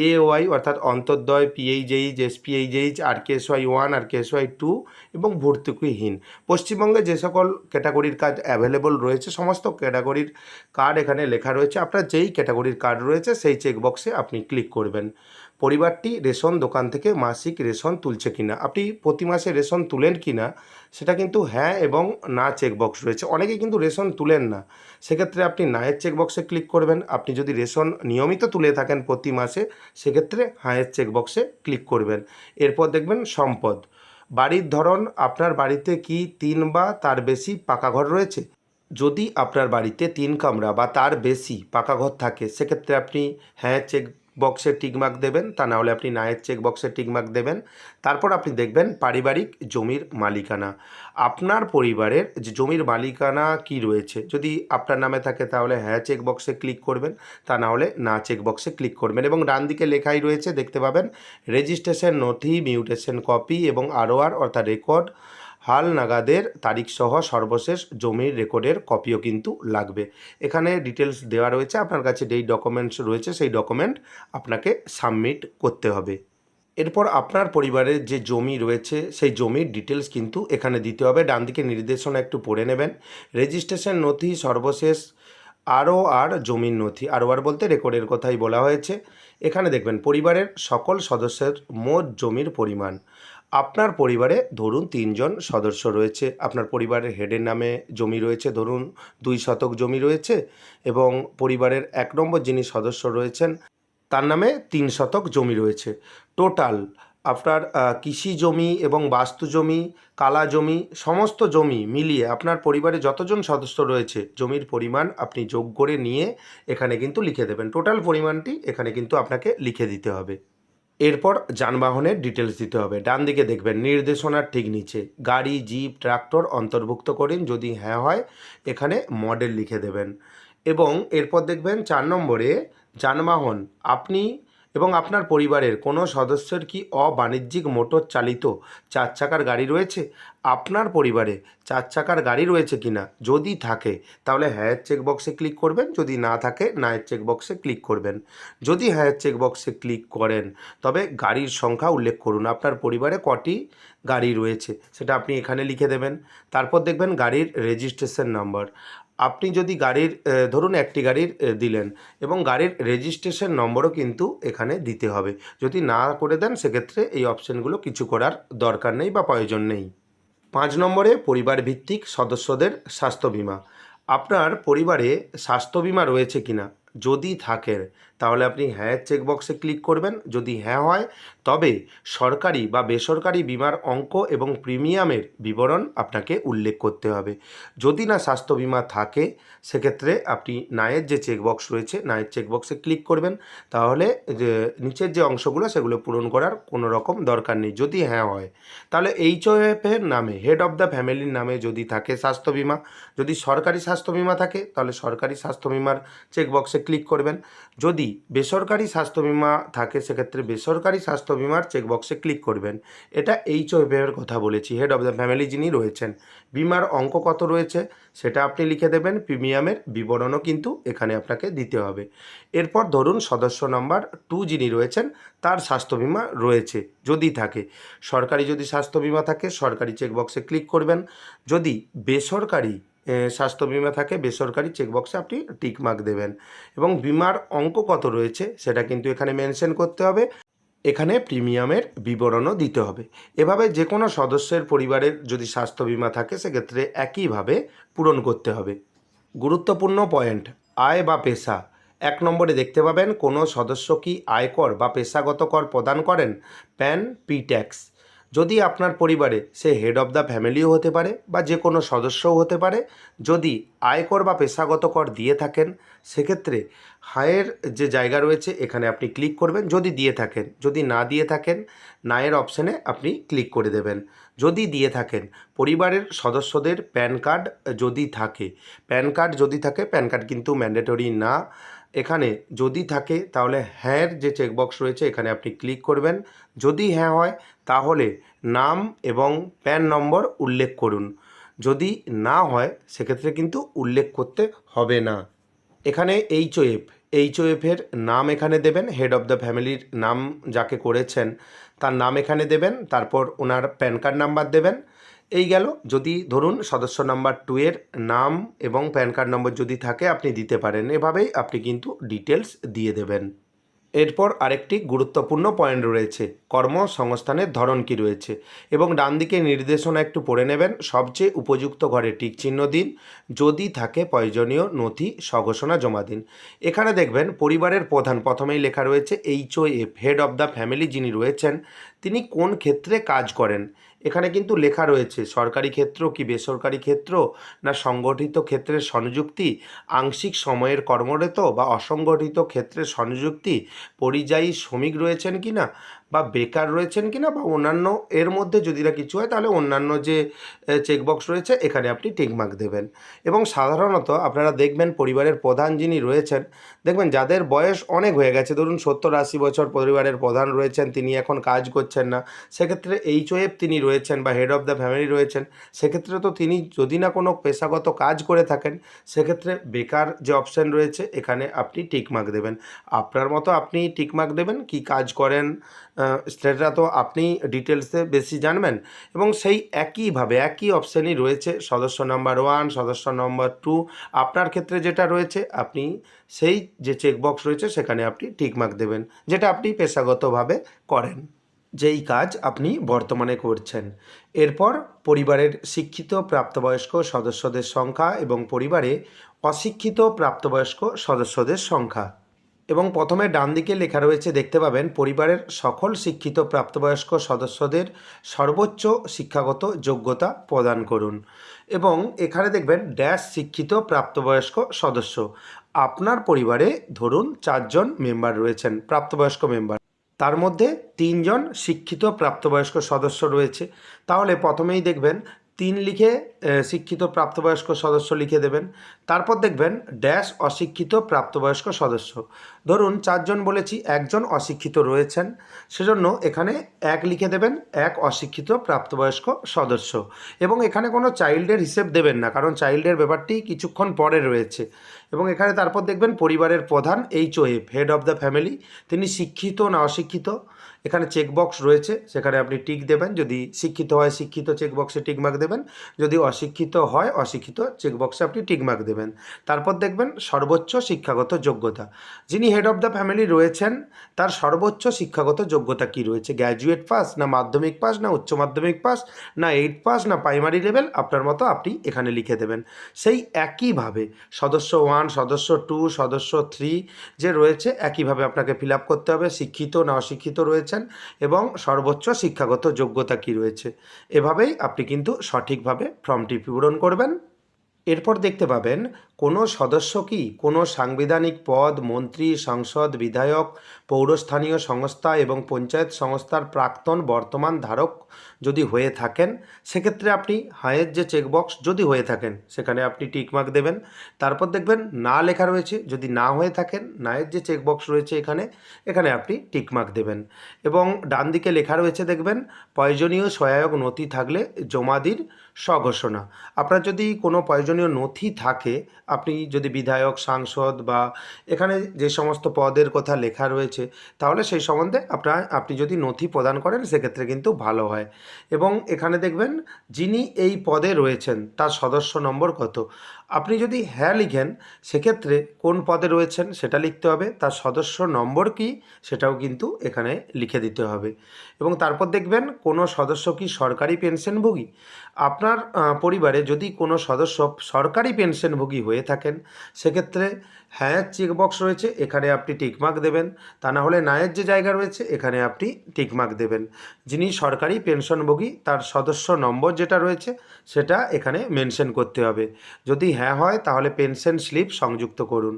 এওয়াই অর্থাৎ অন্তর্দয়, পিএইচএইচ, এসপিএইচএইচ, আরকেএসওয়াই 1, আরকেএসওয়াই 2 এবং ভর্তুকিহীন। পশ্চিমবঙ্গে যে সকল ক্যাটাগরির কার্ড অ্যাভেলেবল রয়েছে সমস্ত ক্যাটাগরির কার্ড এখানে লেখা রয়েছে। আপনার যেই ক্যাটাগরির কার্ড রয়েছে সেই চেকবক্সে আপনি ক্লিক করবেন। পরিবারটি রেশন দোকান থেকে মাসিক রেশন তুলছে কিনা, আপনি প্রতি মাসে রেশন তুলেন কিনা সেটা কিন্তু হ্যাঁ এবং না চেকবক্স রয়েছে। অনেকে কিন্তু রেশন তুলেন না, সেক্ষেত্রে আপনি নায়ের চেকবক্সে ক্লিক করবেন। আপনি যদি রেশন নিয়মিত তুলে থাকেন প্রতি মাসে সেক্ষেত্রে হাঁয়ের চেকবক্সে ক্লিক করবেন। এরপর দেখবেন সম্পদ, বাড়ির ধরন, আপনার বাড়িতে কি 3 বা তার বেশি পাকা ঘর রয়েছে। যদি আপনার বাড়িতে 3 কামরা বা তার বেশি পাকা ঘর থাকে সেক্ষেত্রে আপনি হ্যাঁ চেক বক্সে টিকমার্ক দেবেন, তা না হলে আপনি নায়ের চেক বক্সে টিকমার্ক দেবেন। তারপর আপনি দেখবেন পারিবারিক জমির মালিকানা, আপনার পরিবারের যে জমির মালিকানা কি রয়েছে। যদি আপনার নামে থাকে তাহলে হ্যাঁ চেক বক্সে ক্লিক করবেন, তা না হলে না চেক বক্সে ক্লিক করবেন। এবং ডান দিকে লেখাই রয়েছে দেখতে পাবেন রেজিস্ট্রেশন নথি, মিউটেশন কপি এবং আরওআর অর্থাৎ রেকর্ড, হাল নাগাদের তারিখসহ সর্বশেষ জমির রেকর্ডের কপিও কিন্তু লাগবে। এখানে ডিটেলস দেওয়া রয়েছে, আপনার কাছে যেই ডকুমেন্টস রয়েছে সেই ডকুমেন্ট আপনাকে সাবমিট করতে হবে। এরপর আপনার পরিবারের যে জমি রয়েছে সেই জমির ডিটেলস কিন্তু এখানে দিতে হবে। ডান দিকে নির্দেশনা একটু পড়ে নেবেন। রেজিস্ট্রেশন নথি সর্বশেষ আরওআর জমির নথি, আরওআর বলতে রেকর্ডের কথাই বলা হয়েছে। এখানে দেখবেন পরিবারের সকল সদস্যের মোট জমির পরিমাণ, আপনার পরিবারে ধরুন ৩ জন সদস্য রয়েছে, আপনার পরিবারের হেডের নামে জমি রয়েছে, ধরুন ২ শতক জমি রয়েছে এবং পরিবারের ১ নম্বর যিনি সদস্য রয়েছেন তার নামে ৩ শতক জমি রয়েছে। টোটাল আপনার কৃষি জমি এবং বাস্তু জমি, কালা জমি, সমস্ত জমি মিলিয়ে আপনার পরিবারে যতজন সদস্য রয়েছে জমির পরিমাণ আপনি যোগ করে নিয়ে এখানে কিন্তু লিখে দেবেন। টোটাল পরিমাণটি এখানে কিন্তু আপনাকে লিখে দিতে হবে। এরপর যানবাহনের ডিটেলস দিতে হবে। ডান দিকে দেখবেন নির্দেশনার ঠিক নিচে গাড়ি, জিপ, ট্রাক্টর অন্তর্ভুক্ত করুন, যদি হ্যাঁ হয় এখানে মডেল লিখে দেবেন। এবং এরপর দেখবেন ৪ নম্বরে যানবাহন আপনি এবং আপনার পরিবারের কোনো সদস্যের কি অবাণিজ্যিক মোটর চালিত ৪ চাকার গাড়ি রয়েছে? আপনার পরিবারে ৪ চাকার গাড়ি রয়েছে কিনা, যদি থাকে তাহলে হ্যাঁয়ের চেকবক্সে ক্লিক করবেন, যদি না থাকে নায়ের চেকবক্সে ক্লিক করবেন। যদি হ্যাঁয়ের চেকবক্সে ক্লিক করেন তবে গাড়ির সংখ্যা উল্লেখ করুন, আপনার পরিবারে কটি গাড়ি রয়েছে সেটা আপনি এখানে লিখে দেবেন। তারপর দেখবেন গাড়ির রেজিস্ট্রেশন নাম্বার। আপনি যদি গাড়ির ধরুন একটি গাড়ির দিলেন এবং গাড়ির রেজিস্ট্রেশন নম্বরও কিন্তু এখানে দিতে হবে। যদি না করে দেন সেক্ষেত্রে এই অপশানগুলো কিছু করার দরকার নেই বা প্রয়োজন নেই। ৫ নম্বরে পরিবার ভিত্তিক সদস্যদের স্বাস্থ্য বিমা। আপনার পরিবারে স্বাস্থ্য বিমা রয়েছে কিনা, যদি থাকে তাহলে আপনি হ্যাঁ চেকবক্সে ক্লিক করবেন, যদি হ্যাঁ হয় তবে সরকারি বা বেসরকারি বিমার অঙ্ক এবং প্রিমিয়ামের বিবরণ আপনাকে উল্লেখ করতে হবে। যদি না স্বাস্থ্য বিমা থাকে সেক্ষেত্রে আপনি নায়ের যে চেকবক্স রয়েছে নায়ের চেকবক্সে ক্লিক করবেন, তাহলে যে নিচের যে অংশগুলো সেগুলো পূরণ করার কোনো রকম দরকার নেই। যদি হ্যাঁ হয় তাহলে এইচওএফের নামে হেড অফ দ্য ফ্যামিলির নামে যদি থাকে স্বাস্থ্য বিমা, যদি সরকারি স্বাস্থ্য বিমা থাকে তাহলে সরকারি স্বাস্থ্য বিমার চেকবক্সে ক্লিক করবেন। যদি বেসরকারি স্বাস্থ্য বিমা থাকে সেক্ষেত্রে বেসরকারি স্বাস্থ্য বিমার চেকবক্সে ক্লিক করবেন। এটা এইচওএফের কথা বলেছি, হেড অফ দ্য ফ্যামিলি যিনি রয়েছেন। বিমার অঙ্ক কত রয়েছে সেটা আপনি লিখে দেবেন, প্রিমিয়ামের বিবরণও কিন্তু এখানে আপনাকে দিতে হবে। এরপর ধরুন সদস্য নাম্বার 2 যিনি রয়েছেন তার স্বাস্থ্য বিমা রয়েছে, যদি থাকে সরকারি, যদি স্বাস্থ্য বিমা থাকে সরকারি চেকবক্সে ক্লিক করবেন। যদি বেসরকারি স্বাস্থ্য বিমা থাকে বেসরকারি চেকবক্সে আপনি টিক মার্ক দেবেন এবং বিমার অঙ্ক কত রয়েছে সেটা কিন্তু এখানে মেনশন করতে হবে। এখানে প্রিমিয়ামের বিবরণও দিতে হবে। এভাবে যে কোনো সদস্যের পরিবারের যদি স্বাস্থ্য বিমা থাকে সেক্ষেত্রে একইভাবে পূরণ করতে হবে। গুরুত্বপূর্ণ পয়েন্ট, আয় বা পেশা। ১ নম্বরে দেখতে পাবেন কোনো সদস্য কি আয়কর বা পেশাগত কর প্রদান করেন, প্যান, পি ট্যাক্স। যদি আপনার পরিবারে সে হেড অফ দ্য ফ্যামিলিও হতে পারে বা যে কোনো সদস্যও হতে পারে, যদি আয়কর বা পেশাগত কর দিয়ে থাকেন সেক্ষেত্রে হায়ের যে জায়গা রয়েছে এখানে আপনি ক্লিক করবেন যদি দিয়ে থাকেন। যদি না দিয়ে থাকেন নায়ের অপশানে আপনি ক্লিক করে দেবেন। যদি দিয়ে থাকেন পরিবারের সদস্যদের প্যান কার্ড যদি থাকে, প্যান কার্ড যদি থাকে, প্যান কার্ড কিন্তু ম্যান্ডেটরি না, এখানে যদি থাকে তাহলে হ্যাঁর যে চেকবক্স রয়েছে এখানে আপনি ক্লিক করবেন। যদি হ্যাঁ হয় তাহলে নাম এবং প্যান নম্বর উল্লেখ করুন, যদি না হয় সেক্ষেত্রে কিন্তু উল্লেখ করতে হবে না। এখানে এইচওএফের নাম এখানে দেবেন, হেড অফ দ্য ফ্যামিলির নাম যাকে করেছেন তার নাম এখানে দেবেন, তারপর ওনার প্যান কার্ড নাম্বার দেবেন। এই গেল। যদি ধরুন সদস্য নাম্বার 2 এর নাম এবং প্যান কার্ড নম্বর যদি থাকে আপনি দিতে পারেন। এভাবেই আপনি কিন্তু ডিটেলস দিয়ে দেবেন। এরপর আরেকটি গুরুত্বপূর্ণ পয়েন্ট রয়েছে, কর্মসংস্থানের ধরন কী রয়েছে এবং ডান দিকে নির্দেশনা একটু পড়ে নেবেন। সবচেয়ে উপযুক্ত ঘরে টিক চিহ্ন দিন, যদি থাকে প্রয়োজনীয় নথি স্বঘোষণা জমা দিন। এখানে দেখবেন পরিবারের প্রধান প্রথমেই লেখা রয়েছে এইচওএফ, হেড অফ দ্য ফ্যামিলি যিনি রয়েছেন তিনি কোন ক্ষেত্রে কাজ করেন। এখানে কিন্তু লেখা রয়েছে সরকারি ক্ষেত্র কি বেসরকারি ক্ষেত্র, না সংগঠিত ক্ষেত্রের সংযুক্তি, আংশিক সময়ের কর্মরত বা অসংগঠিত ক্ষেত্রের সংযুক্তি, পরিযায়ী শ্রমিক রয়েছেন কি না বা বেকার রয়েছেন কি না বা অন্যান্য, এর মধ্যে যদি না কিছু হয় তাহলে অন্যান্য যে চেকবক্স রয়েছে এখানে আপনি টিকমার্ক দেবেন। এবং সাধারণত আপনারা দেখবেন পরিবারের প্রধান যিনি রয়েছেন, দেখবেন যাদের বয়স অনেক হয়ে গেছে, ধরুন 70-80 বছর পরিবারের প্রধান রয়েছেন, তিনি এখন কাজ করছেন না, সেক্ষেত্রে এইচওএফ তিনি রয়েছেন বা হেড অফ দ্য ফ্যামিলি রয়েছেন, সেক্ষেত্রে তো তিনি যদি না কোনো পেশাগত কাজ করে থাকেন সেক্ষেত্রে বেকার যে অপশান রয়েছে এখানে আপনি টিকমার্ক দেবেন। আপনার মতো আপনি টিকমার্ক দেবেন, কি কাজ করেন সেটা তো আপনি ডিটেলসে বেশি জানবেন। এবং সেই একইভাবে একই অপশানই রয়েছে সদস্য নাম্বার 1, সদস্য নম্বর 2। আপনার ক্ষেত্রে যেটা রয়েছে আপনি সেই যে চেকবক্স রয়েছে সেখানে আপনি টিকমার্ক দেবেন, যেটা আপনি পেশাগতভাবে করেন। যেই কাজ আপনি বর্তমানে করছেন। এরপর পরিবারের শিক্ষিত প্রাপ্তবয়স্ক সদস্যদের সংখ্যা এবং পরিবারে অশিক্ষিত প্রাপ্তবয়স্ক সদস্যদের সংখ্যা। এবং প্রথমে ডান দিকে লেখা রয়েছে, দেখতে পাবেন পরিবারের সকল শিক্ষিত প্রাপ্তবয়স্ক সদস্যদের সর্বোচ্চ শিক্ষাগত যোগ্যতা প্রদান করুন। এবং এখানে দেখবেন ড্যাশ শিক্ষিত প্রাপ্তবয়স্ক সদস্য। আপনার পরিবারে ধরুন 4 জন মেম্বার রয়েছেন, প্রাপ্তবয়স্ক মেম্বার, তার মধ্যে 3 জন শিক্ষিত প্রাপ্তবয়স্ক সদস্য রয়েছে। তাহলে প্রথমেই দেখবেন 3 লিখে শিক্ষিত প্রাপ্তবয়স্ক সদস্য লিখে দেবেন। তারপর দেখবেন ড্যাশ অশিক্ষিত প্রাপ্তবয়স্ক সদস্য। ধরুন 4 জন বলেছি, 1 জন অশিক্ষিত রয়েছেন, সেজন্য এখানে 1 লিখে দেবেন, 1 অশিক্ষিত প্রাপ্তবয়স্ক সদস্য। এবং এখানে কোনো চাইল্ডের হিসেব দেবেন না, কারণ চাইল্ডের ব্যাপারটি কিছুক্ষণ পরে রয়েছে। এবং এখানে তারপর দেখবেন পরিবারের প্রধান HOF, head of the family, তিনি শিক্ষিত না অশিক্ষিত, এখানে চেকবক্স রয়েছে, সেখানে আপনি টিক দেবেন। যদি শিক্ষিত হয় শিক্ষিত চেকবক্সে টিকমার্ক দেবেন, যদি অশিক্ষিত হয় অশিক্ষিত চেকবক্সে আপনি টিকমার্ক দেবেন। তারপর দেখবেন সর্বোচ্চ শিক্ষাগত যোগ্যতা, যিনি হেড অফ দ্য ফ্যামিলি রয়েছেন তার সর্বোচ্চ শিক্ষাগত যোগ্যতা কি রয়েছে, গ্র্যাজুয়েট পাস না মাধ্যমিক পাস না উচ্চ মাধ্যমিক পাস না 8 পাস না প্রাইমারি লেভেল, আপনার মতো আপনি এখানে লিখে দেবেন। সেই একইভাবে সদস্য 1, সদস্য 2, সদস্য 3 যে রয়েছে একইভাবে আপনাকে ফিল আপ করতে হবে, শিক্ষিত না অশিক্ষিত রয়েছেন এবং সর্বোচ্চ শিক্ষাগত যোগ্যতা কি রয়েছে। এভাবেই আপনি কিন্তু সঠিকভাবে ফর্মটি পূরণ করবেন। এরপর দেখতে পাবেন কোনো সদস্য কি কোনো সাংবিধানিক পদ, মন্ত্রী, সাংসদ, বিধায়ক, পৌরস্থানীয় সংস্থা এবং পঞ্চায়েত সংস্থার প্রাক্তন বর্তমান ধারক যদি হয়ে থাকেন, সেক্ষেত্রে আপনি হায়ের যে চেকবক্স, যদি হয়ে থাকেন সেখানে আপনি টিকমার্ক দেবেন। তারপর দেখবেন না লেখা রয়েছে, যদি না হয়ে থাকেন নায়ের যে চেকবক্স রয়েছে এখানে এখানে আপনি টিকমার্ক দেবেন। এবং ডান দিকে লেখা রয়েছে দেখবেন প্রয়োজনীয় সহায়ক নথি থাকলে জমাদির স্বঘোষণা। আপনার যদি কোনো প্রয়োজনীয় নথি থাকে, আপনি যদি বিধায়ক, সাংসদ বা এখানে যে সমস্ত পদের কথা লেখা রয়েছে, তাহলে সেই সম্বন্ধে আপনি যদি নথি প্রদান করেন সেক্ষেত্রে কিন্তু ভালো হয়। এবং এখানে দেখবেন যিনি এই পদে রয়েছেন তার সদস্য নম্বর কত। আপনি যদি হ্যাঁ লিখেন সেক্ষেত্রে কোন পদে রয়েছেন সেটা লিখতে হবে, তার সদস্য নম্বর কি সেটাও কিন্তু এখানে লিখে দিতে হবে। এবং তারপর দেখবেন কোনো সদস্য কি সরকারি পেনশনভোগী। আপনার পরিবারে যদি কোনো সদস্য সরকারি পেনশনভোগী হয়ে থাকেন, সেক্ষেত্রে হ্যাঁ চেকবক্স রয়েছে, এখানে আপনি টিকমার্ক দেবেন। তা না হলে নায়ের যে জায়গা রয়েছে এখানে আপনি টিকমার্ক দেবেন। যিনি সরকারি পেনশনভোগী তার সদস্য নম্বর যেটা রয়েছে সেটা এখানে মেনশন করতে হবে। যদি হ্যাঁ হয় তাহলে পেনশন স্লিপ সংযুক্ত করুন।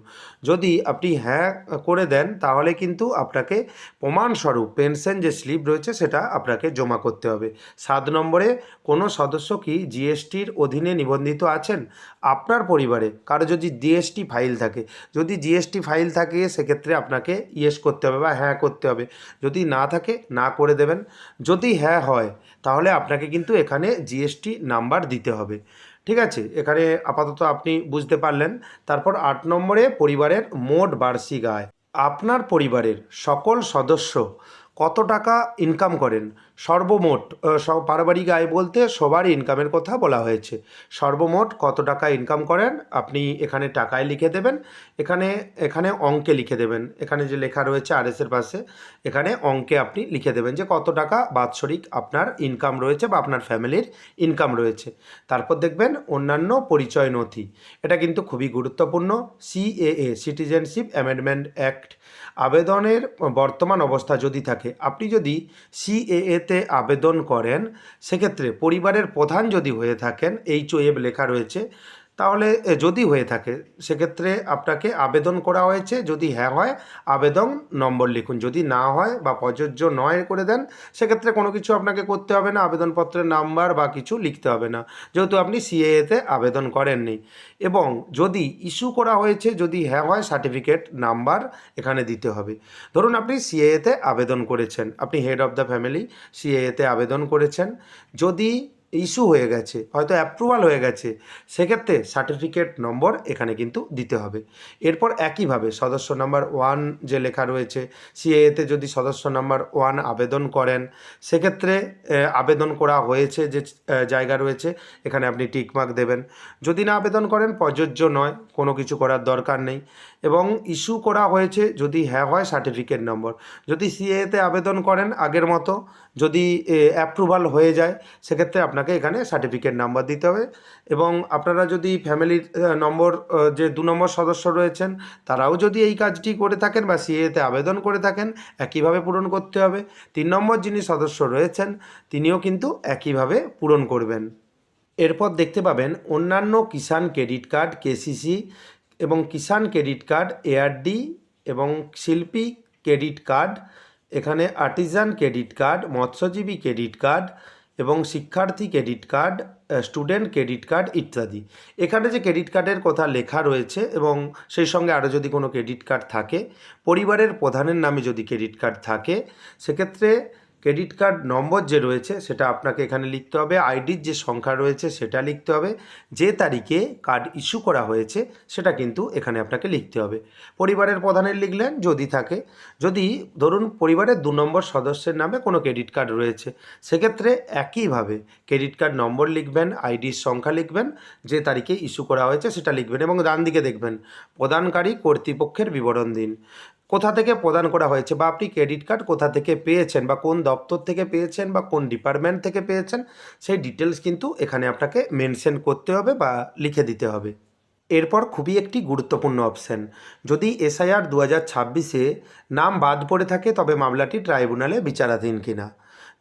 যদি আপনি হ্যাঁ করে দেন তাহলে কিন্তু আপনাকে প্রমাণস্বরূপ পেনশন যে স্লিপ রয়েছে সেটা আপনাকে জমা করতে হবে। 7 নম্বরে কোনো সদস্য কি জিএসটির অধীনে নিবন্ধিত আছেন। আপনার পরিবারে কারো যদি জিএসটি ফাইল থাকে, যদি জিএসটি ফাইল থাকে সেক্ষেত্রে আপনাকে ইয়েস করতে হবে বা হ্যাঁ করতে হবে। যদি না থাকে না করে দেবেন। যদি হ্যাঁ হয় তাহলে আপনাকে কিন্তু এখানে জিএসটি নাম্বার দিতে হবে। ঠিক আছে, এখানে আপাতত আপনি বুঝতে পারলেন। তারপর 8 নম্বরে পরিবারের মোট বার্ষিক আয়। আপনার পরিবারের সকল সদস্য কত টাকা ইনকাম করেন, সর্বমোট পারিবারিক আয় বলতে সবার ইনকামের কথা বলা হয়েছে। সর্বমোট কত টাকা ইনকাম করেন আপনি এখানে টাকায় লিখে দেবেন, এখানে এখানে অঙ্কে লিখে দেবেন। এখানে যে লেখা রয়েছে আরএসের পাশে এখানে অঙ্কে আপনি লিখে দেবেন যে কত টাকা বাৎসরিক আপনার ইনকাম রয়েছে বা আপনার ফ্যামিলির ইনকাম রয়েছে। তারপর দেখবেন অন্যান্য পরিচয় নথি, এটা কিন্তু খুবই গুরুত্বপূর্ণ। সিএএ, সিটিজেনশিপ অ্যামেন্ডমেন্ট অ্যাক্ট, আবেদনের বর্তমান অবস্থা যদি থাকে, আপনি যদি সিএএতে আবেদন করেন সেক্ষেত্রে পরিবারের প্রধান যদি হয়ে থাকেন, HOF লেখা রয়েছে, তাহলে যদি হয়ে থাকে সেক্ষেত্রে আপনাকে আবেদন করা হয়েছে, যদি হ্যাঁ হয় আবেদন নম্বর লিখুন, যদি না হয় বা প্রযোজ্য নয় করে দেন সেক্ষেত্রে কোনো কিছু আপনাকে করতে হবে না, আবেদনপত্রের নাম্বার বা কিছু লিখতে হবে না, যেহেতু আপনি সিএএতে আবেদন করেননি। এবং যদি ইস্যু করা হয়েছে, যদি হ্যাঁ হয় সার্টিফিকেট নাম্বার এখানে দিতে হবে। ধরুন আপনি সিএএতে আবেদন করেছেন, আপনি হেড অফ দ্য ফ্যামিলি সিএএতে আবেদন করেছেন, যদি ইস্যু হয়ে গেছে, হয়তো অ্যাপ্রুভাল হয়ে গেছে, সেক্ষেত্রে সার্টিফিকেট নম্বর এখানে কিন্তু দিতে হবে। এরপর একইভাবে সদস্য নাম্বার 1 যে লেখা রয়েছে, সিএএতে যদি সদস্য নাম্বার 1 আবেদন করেন সেক্ষেত্রে আবেদন করা হয়েছে যে জায়গা রয়েছে এখানে আপনি টিকমার্ক দেবেন। যদি না আবেদন করেন প্রযোজ্য নয়, কোনো কিছু করার দরকার নেই। এবং ইস্যু করা হয়েছে যদি হ্যাঁ হয় সার্টিফিকেট নম্বর। যদি সিএতে আবেদন করেন আগের মতো, যদি অ্যাপ্রুভাল হয়ে যায়, সেক্ষেত্রে আপনাকে এখানে সার্টিফিকেট নাম্বার দিতে হবে। এবং আপনারা যদি ফ্যামিলির নম্বর, যে 2 নম্বর সদস্য রয়েছেন, তারাও যদি এই কাজটি করে থাকেন বা সিএতে আবেদন করে থাকেন, একইভাবে পূরণ করতে হবে। 3 নম্বর যিনি সদস্য রয়েছেন তিনিও কিন্তু একইভাবে পূরণ করবেন। এরপর দেখতে পাবেন অন্যান্য কিষাণ ক্রেডিট কার্ড, কেসিসি এবং কিষাণ ক্রেডিট কার্ড, এআরডি এবং শিল্পী ক্রেডিট কার্ড, এখানে আর্টিজান ক্রেডিট কার্ড, মৎস্যজীবী ক্রেডিট কার্ড এবং শিক্ষার্থী credit card, student credit card ইত্যাদি। এখানে যে ক্রেডিট কার্ডের কথা লেখা রয়েছে এবং সেই সঙ্গে আরও যদি কোনো ক্রেডিট কার্ড থাকে, পরিবারের প্রধানের নামে যদি ক্রেডিট কার্ড থাকে, সেক্ষেত্রে ক্রেডিট কার্ড নম্বর যে রয়েছে সেটা আপনাকে এখানে লিখতে হবে, আইডির যে সংখ্যা রয়েছে সেটা লিখতে হবে, যে তারিখে কার্ড ইস্যু করা হয়েছে সেটা কিন্তু এখানে আপনাকে লিখতে হবে। পরিবারের প্রধানের লিখলেন যদি থাকে। যদি ধরুন পরিবারের 2 নম্বর সদস্যের নামে কোনো ক্রেডিট কার্ড রয়েছে, সেক্ষেত্রে একইভাবে ক্রেডিট কার্ড নম্বর লিখবেন, আইডির সংখ্যা লিখবেন, যে তারিখে ইস্যু করা হয়েছে সেটা লিখবেন এবং ডান দিকে দেখবেন প্রদানকারী কর্তৃপক্ষের বিবরণ দিন। কোথা থেকে প্রদান করা হয়েছে বা আপনি ক্রেডিট কার্ড কোথা থেকে পেয়েছেন বা কোন দপ্তর থেকে পেয়েছেন বা কোন ডিপার্টমেন্ট থেকে পেয়েছেন, সেই ডিটেলস কিন্তু এখানে আপনাকে মেনশন করতে হবে বা লিখে দিতে হবে। এরপর খুবই একটি গুরুত্বপূর্ণ অপশান, যদি এসআইআর 2026-এ নাম বাদ পড়ে থাকে তবে মামলাটি ট্রাইব্যুনালে বিচারাধীন কিনা।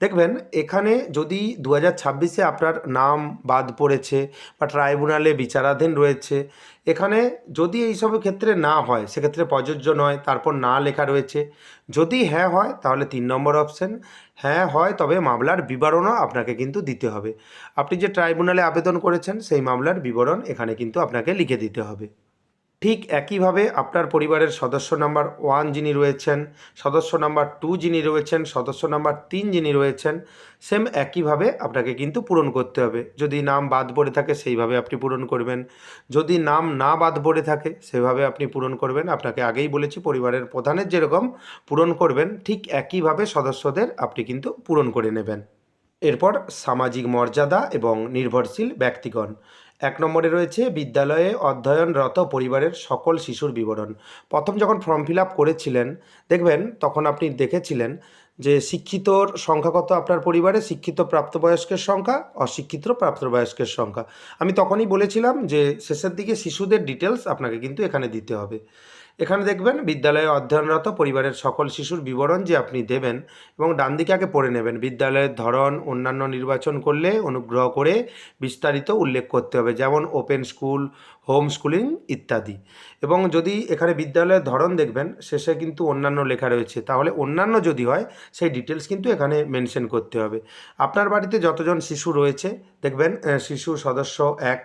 দেখবেন এখানে যদি 2026-এ আপনার নাম বাদ পড়েছে বা ট্রাইব্যুনালে বিচারাধীন রয়েছে, এখানে যদি এইসব ক্ষেত্রে না হয় সেক্ষেত্রে প্রযোজ্য নয়, তারপর না লেখা রয়েছে। যদি হ্যাঁ হয় তাহলে 3 নম্বর অপশান, হ্যাঁ হয় তবে মামলার বিবরণও আপনাকে কিন্তু দিতে হবে। আপনি যে ট্রাইব্যুনালে আবেদন করেছেন সেই মামলার বিবরণ এখানে কিন্তু আপনাকে লিখে দিতে হবে। ঠিক একইভাবে আপনার পরিবারের সদস্য নাম্বার 1 যিনি রয়েছেন, সদস্য নাম্বার 2 যিনি রয়েছেন, সদস্য নাম্বার 3 যিনি রয়েছেন, সেম একইভাবে আপনাকে কিন্তু পূরণ করতে হবে। যদি নাম বাদ পড়ে থাকে সেইভাবে আপনি পূরণ করবেন, যদি নাম না বাদ পড়ে থাকে সেভাবে আপনি পূরণ করবেন। আপনাকে আগেই বলেছি পরিবারের প্রধানের যেরকম পূরণ করবেন ঠিক একইভাবে সদস্যদের আপনি কিন্তু পূরণ করে নেবেন। এরপর সামাজিক মর্যাদা এবং নির্ভরশীল ব্যক্তিগণ। 1 নম্বরে রয়েছে বিদ্যালয়ে অধ্যয়নরত পরিবারের সকল শিশুর বিবরণ। প্রথম যখন ফর্ম ফিল আপ করেছিলেন দেখবেন তখন আপনি দেখেছিলেন যে শিক্ষিতর সংখ্যা কত আপনার পরিবারে, শিক্ষিত প্রাপ্তবয়স্কের সংখ্যা, অশিক্ষিত প্রাপ্তবয়স্কের সংখ্যা। আমি তখনই বলেছিলাম যে শেষের দিকে শিশুদের ডিটেলস আপনাকে কিন্তু এখানে দিতে হবে। এখানে দেখবেন বিদ্যালয়ে অধ্যয়নরত পরিবারের সকল শিশুর বিবরণ যে আপনি দেবেন এবং ডান দিকে আগে পড়ে নেবেন, বিদ্যালয়ের ধরন অন্যান্য নির্বাচন করলে অনুগ্রহ করে বিস্তারিত উল্লেখ করতে হবে, যেমন ওপেন স্কুল, হোম স্কুলিং ইত্যাদি। এবং যদি এখানে বিদ্যালয়ের ধরন দেখবেন শেষে কিন্তু অন্যান্য লেখা রয়েছে, তাহলে অন্যান্য যদি হয় সেই ডিটেলস কিন্তু এখানে মেনশন করতে হবে। আপনার বাড়িতে যতজন শিশু রয়েছে দেখবেন শিশু সদস্য 1,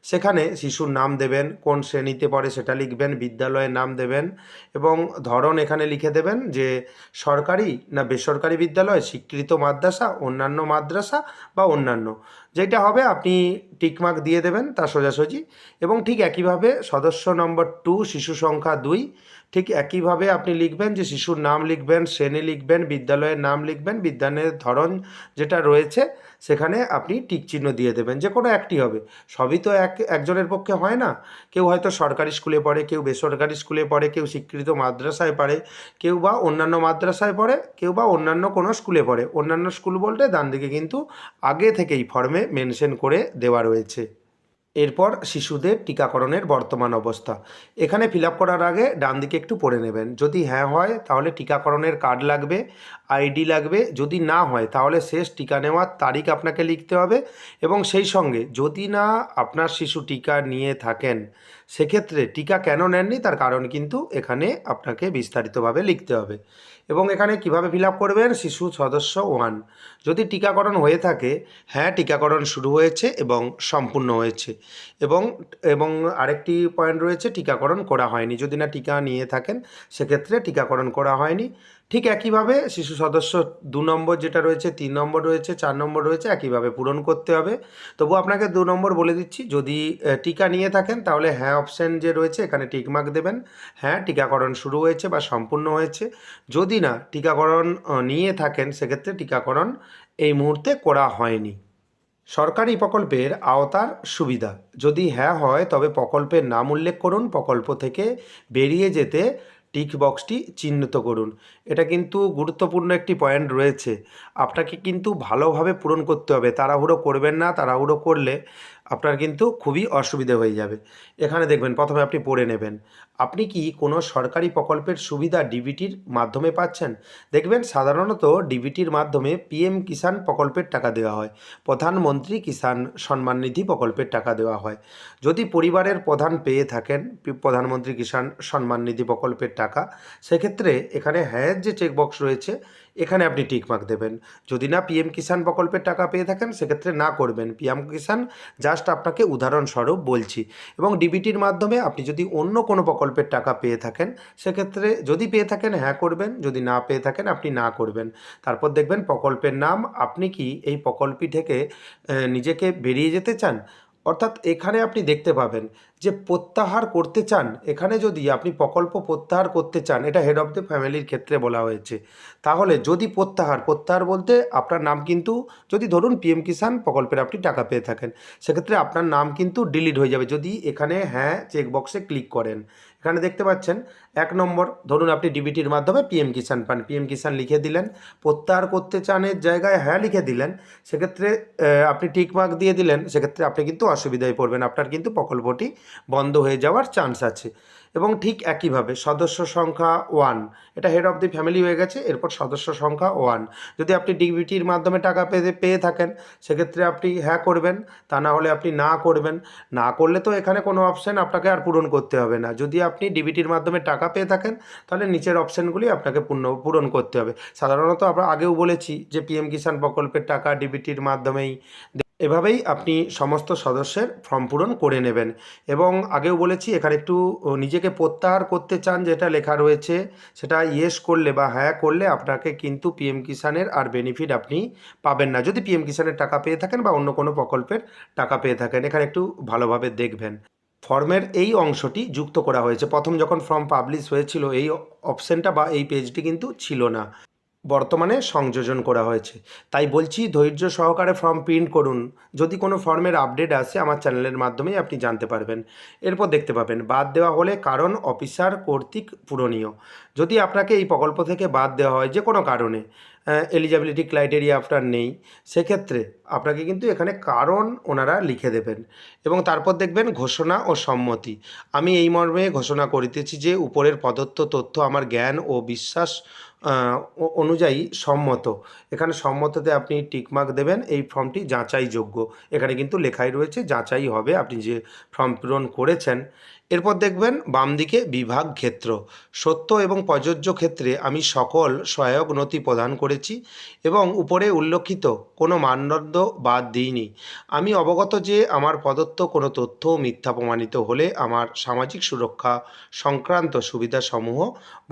সেখানে শিশুর নাম দেবেন, কোন শ্রেণীতে পড়ে সেটা লিখবেন, বিদ্যালয়ের নাম দেবেন এবং ধরন এখানে লিখে দেবেন যে সরকারি না বেসরকারি বিদ্যালয়, স্বীকৃত মাদ্রাসা, অন্যান্য মাদ্রাসা বা অন্যান্য, যেটা হবে আপনি টিকমার্ক দিয়ে দেবেন তার সোজাসুজি। এবং ঠিক একইভাবে সদস্য নম্বর 2 শিশু সংখ্যা 2, ঠিক একইভাবে আপনি লিখবেন যে শিশুর নাম লিখবেন, শ্রেণী লিখবেন, বিদ্যালয়ের নাম লিখবেন, বিদ্যালয়ের ধরন যেটা রয়েছে সেখানে আপনি টিক চিহ্ন দিয়ে দেবেন, যে কোনো একটি হবে। সবই তো একজনের পক্ষে হয় না, কেউ হয়তো সরকারি স্কুলে পড়ে, কেউ বেসরকারি স্কুলে পড়ে, কেউ স্বীকৃত মাদ্রাসায় পড়ে, কেউ বা অন্যান্য মাদ্রাসায় পড়ে, কেউ বা অন্যান্য কোনো স্কুলে পড়ে। অন্যান্য স্কুল বলতে ডান দিকে কিন্তু আগে থেকেই ফর্মে মেনশন করে দেওয়া রয়েছে। এরপর শিশুদের টিকাকরণের বর্তমান অবস্থা এখানে ফিল আপ করার আগে ডান দিকে একটু পড়ে নেবেন। যদি হ্যাঁ হয় তাহলে টিকাকরণের কার্ড লাগবে, আইডি লাগবে। যদি না হয় তাহলে শেষ টিকা নেওয়ার তারিখ আপনাকে লিখতে হবে এবং সেই সঙ্গে যদি না আপনার শিশু টিকা নিয়ে থাকেন সেক্ষেত্রে টিকা কেন নেননি তার কারণ কিন্তু এখানে আপনাকে বিস্তারিতভাবে লিখতে হবে। এবং এখানে কিভাবে ফিল আপ করবেন, শিশু সদস্য 1 যদি টিকাকরণ হয়ে থাকে, হ্যাঁ টিকাকরণ শুরু হয়েছে এবং সম্পূর্ণ হয়েছে, এবং এবং আরেকটি পয়েন্ট রয়েছে টিকাকরণ করা হয়নি, যদি না টিকা নিয়ে থাকেন সেক্ষেত্রে টিকাকরণ করা হয়নি। ঠিক একইভাবে শিশু সদস্য 2 নম্বর যেটা রয়েছে, 3 নম্বর রয়েছে, 4 নম্বর রয়েছে, একইভাবে পূরণ করতে হবে। তবু আপনাকে 2 নম্বর বলে দিচ্ছি, যদি টিকা নিয়ে থাকেন তাহলে হ্যাঁ অপশান যে রয়েছে এখানে টিকমার্ক দেবেন, হ্যাঁ টিকাকরণ শুরু হয়েছে বা সম্পূর্ণ হয়েছে। যদি না টিকাকরণ নিয়ে থাকেন সেক্ষেত্রে টিকাকরণ এই মুহূর্তে করা হয়নি। সরকারি প্রকল্পের আওতার সুবিধা যদি হ্যাঁ হয় তবে প্রকল্পের নাম উল্লেখ করুন, প্রকল্প থেকে বেরিয়ে যেতে টিক বক্সটি চিহ্নিত করুন। এটা কিন্তু গুরুত্বপূর্ণ একটি পয়েন্ট রয়েছে, আপনাকে কিন্তু ভালোভাবে পূরণ করতে হবে, তাড়াহুড়ো করবেন না, তাড়াহুড়ো করলে আপনার কিন্তু খুবই অসুবিধে হয়ে যাবে। এখানে দেখবেন প্রথমে আপনি পড়ে নেবেন, আপনি কি কোনো সরকারি প্রকল্পের সুবিধা ডিবিটির মাধ্যমে পাচ্ছেন। দেখবেন সাধারণত ডিবিটির মাধ্যমে পিএম কিষাণ প্রকল্পের টাকা দেওয়া হয়, প্রধানমন্ত্রী কিষাণ সম্মান নিধি প্রকল্পের টাকা দেওয়া হয়। যদি পরিবারের প্রধান পেয়ে থাকেন প্রধানমন্ত্রী কিষাণ সম্মান নিধি প্রকল্পের টাকা, সেক্ষেত্রে এখানে হ্যাঁ যে চেকবক্স রয়েছে এখানে আপনি টিকমার্ক দেবেন। যদি না পিএম কিষাণ প্রকল্পের টাকা পেয়ে থাকেন সেক্ষেত্রে না করবেন, পিএম কিষাণ জাস্ট আপনাকে উদাহরণস্বরূপ বলছি। এবং ডিবিটির মাধ্যমে আপনি যদি অন্য কোনো প্রকল্পের টাকা পেয়ে থাকেন সেক্ষেত্রে যদি পেয়ে থাকেন হ্যাঁ করবেন, যদি না পেয়ে থাকেন আপনি না করবেন। তারপর দেখবেন প্রকল্পের নাম, আপনি কি এই প্রকল্পটি থেকে নিজেকে বেরিয়ে যেতে চান, অর্থাৎ এখানে আপনি দেখতে পাবেন যে প্রত্যাহার করতে চান। এখানে যদি আপনি প্রকল্প প্রত্যাহার করতে চান, এটা হেড অফ দ্য ফ্যামিলির ক্ষেত্রে বলা হয়েছে, তাহলে যদি প্রত্যাহার বলতে আপনার নাম কিন্তু, যদি ধরুন পিএম কিষাণ প্রকল্পের আপনি টাকা পেয়ে থাকেন সেক্ষেত্রে আপনার নাম কিন্তু ডিলিট হয়ে যাবে যদি এখানে হ্যাঁ চেকবক্সে ক্লিক করেন। এখানে দেখতে পাচ্ছেন 1 নম্বর, ধরুন আপনি ডিবিটির মাধ্যমে পিএম কিষাণ পান, পিএম কিষাণ লিখে দিলেন, প্রত্যাহার করতে চানের জায়গায় হ্যাঁ লিখে দিলেন, সেক্ষেত্রে আপনি টিকমার্ক দিয়ে দিলেন, সেক্ষেত্রে আপনি কিন্তু অসুবিধায় পড়বেন, আপনার কিন্তু প্রকল্পটি বন্ধ হয়ে যাওয়ার চান্স আছে। এবং ঠিক একইভাবে সদস্য সংখ্যা 1, এটা হেড অফ দি ফ্যামিলি হয়ে গেছে, এরপর সদস্য সংখ্যা 1, যদি আপনি ডিবিটির মাধ্যমে টাকা পেয়ে থাকেন সেক্ষেত্রে আপনি হ্যাঁ করবেন, তা না হলে আপনি না করবেন। না করলে তো এখানে কোনো অপশান আপনাকে আর পূরণ করতে হবে না। যদি আপনি ডিবিটির মাধ্যমে টাকা পেয়ে থাকেন তাহলে নিচের অপশানগুলি আপনাকে পূরণ করতে হবে। সাধারণত আমরা আগেও বলেছি যে পিএম কিষাণ প্রকল্পের টাকা ডিবিটির মাধ্যমেই, এভাবেই আপনি সমস্ত সদস্যের ফর্ম পূরণ করে নেবেন। এবং আগেও বলেছি এখানে একটু নিজেকে প্রত্যাহার করতে চান যেটা লেখা রয়েছে সেটা ইয়েস করলে বা হ্যাঁ করলে আপনাকে কিন্তু পিএম কিষাণের আর বেনিফিট আপনি পাবেন না, যদি পিএম কিষাণের টাকা পেয়ে থাকেন বা অন্য কোনো প্রকল্পের টাকা পেয়ে থাকেন। এখানে একটু ভালোভাবে দেখবেন, ফর্মের এই অংশটি যুক্ত করা হয়েছে। প্রথম যখন ফর্ম পাবলিশ হয়েছিল এই অপশানটা বা এই পেজটি কিন্তু ছিল না, বর্তমানে সংযোজন করা হয়েছে। তাই বলছি ধৈর্য সহকারে ফর্ম প্রিন্ট করুন, যদি কোনো ফর্মের আপডেট আসে আমার চ্যানেলের মাধ্যমেই আপনি জানতে পারবেন। এরপর দেখতে পাবেন বাদ দেওয়া হলে কারণ অফিসার কর্তৃক পূরণীয়। যদি আপনাকে এই প্রকল্প থেকে বাদ দেওয়া হয় যে কোনো কারণে, এলিজিবিলিটি ক্রাইটেরিয়া আপনার নেই, সেক্ষেত্রে আপনাকে কিন্তু এখানে কারণ ওনারা লিখে দেবেন। এবং তারপর দেখবেন ঘোষণা ও সম্মতি, আমি এই মর্মে ঘোষণা করিতেছি যে উপরের প্রদত্ত তথ্য আমার জ্ঞান ও বিশ্বাস অনুযায়ী সম্মত। এখানে সম্মততে আপনি টিকমার্ক দেবেন, এই ফর্মটি যাচাইযোগ্য, এখানে কিন্তু লেখাই রয়েছে যাচাই হবে আপনি যে ফর্ম পূরণ করেছেন। এরপর দেখবেন বাম দিকে বিভাগ ক্ষেত্র, সত্য এবং প্রযোজ্য ক্ষেত্রে আমি সকল সহায়ক নথি প্রদান করেছি এবং উপরে উল্লেখিত কোনো মানদণ্ড বাদ দিইনি। আমি অবগত যে আমার প্রদত্ত কোনো তথ্য মিথ্যা প্রমাণিত হলে আমার সামাজিক সুরক্ষা সংক্রান্ত সুবিধাসমূহ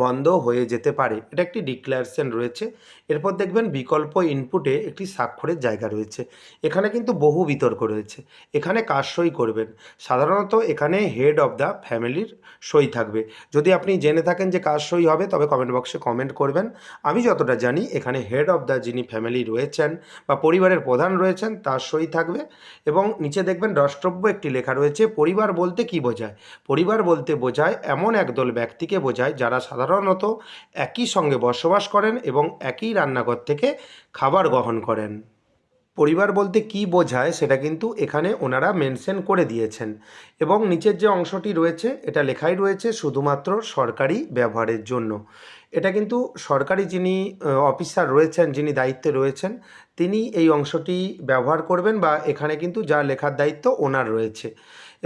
বন্ধ হয়ে যেতে পারে, এটা একটি ডিক্লারেশন রয়েছে। এরপর দেখবেন বিকল্প ইনপুটে একটি স্বাক্ষরের জায়গা রয়েছে, এখানে কিন্তু বহু বিতর্ক রয়েছে, এখানে কার সই করবেন। সাধারণত এখানে হেড অফ দ্য ফ্যামিলির সই থাকবে, যদি আপনি জেনে থাকেন যে কার সই হবে তবে কমেন্ট বক্সে কমেন্ট করবেন। আমি যতটা জানি এখানে হেড অফ দ্য যিনি ফ্যামিলি রয়েছেন বা পরিবারের প্রধান রয়েছেন তার সই থাকবে। এবং নিচে দেখবেন দ্রষ্টব্য একটি লেখা রয়েছে, পরিবার বলতে কী বোঝায়। পরিবার বলতে বোঝায় এমন একদল ব্যক্তিকে বোঝায় যারা সাধারণত একই সঙ্গে বসবাস করেন এবং একই রান্নাঘর থেকে খাবার গ্রহণ করেন। পরিবার বলতে কী বোঝায় সেটা কিন্তু এখানে ওনারা মেনশন করে দিয়েছেন। এবং নিচের যে অংশটি রয়েছে এটা লেখাই রয়েছে শুধুমাত্র সরকারি ব্যবহারের জন্য। এটা কিন্তু সরকারি যিনি অফিসার রয়েছেন, যিনি দায়িত্বে রয়েছেন, তিনি এই অংশটি ব্যবহার করবেন বা এখানে কিন্তু যা লেখার দায়িত্ব ওনার রয়েছে।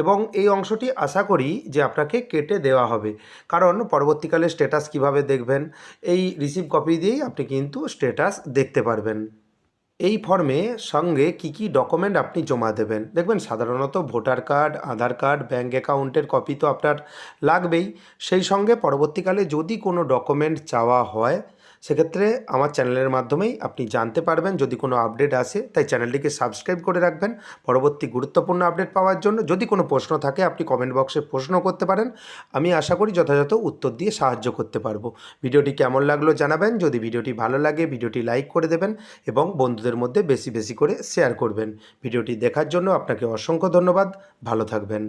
এবং এই অংশটি আশা করি যে আপনাকে কেটে দেওয়া হবে, কারণ পরবর্তীকালে স্ট্যাটাস কিভাবে দেখবেন এই রিসিভ কপি দিয়েই আপনি কিন্তু স্ট্যাটাস দেখতে পারবেন। এই ফর্মে সঙ্গে কি কি ডকুমেন্ট আপনি জমা দেবেন, দেখবেন সাধারণত ভোটার কার্ড, আধার কার্ড, ব্যাঙ্ক অ্যাকাউন্টের কপি তো আপনার লাগবেই, সেই সঙ্গে পরবর্তীকালে যদি কোনো ডকুমেন্ট চাওয়া হয় সেক্ষেত্রে আমার চ্যানেলের মাধ্যমেই আপনি জানতে পারবেন যদি কোনো আপডেট আসে। তাই চ্যানেলটিকে সাবস্ক্রাইব করে রাখবেন পরবর্তী গুরুত্বপূর্ণ আপডেট পাওয়ার জন্য। যদি কোনো প্রশ্ন থাকে আপনি কমেন্ট বক্সে প্রশ্ন করতে পারেন, আমি আশা করি যথাযথ উত্তর দিয়ে সাহায্য করতে পারবো। ভিডিওটি কেমন লাগলো জানাবেন। যদি ভিডিওটি ভালো লাগে ভিডিওটি লাইক করে দেবেন এবং বন্ধুদের মধ্যে বেশি বেশি করে শেয়ার করবেন। ভিডিওটি দেখার জন্য আপনাকে অসংখ্য ধন্যবাদ। ভালো থাকবেন।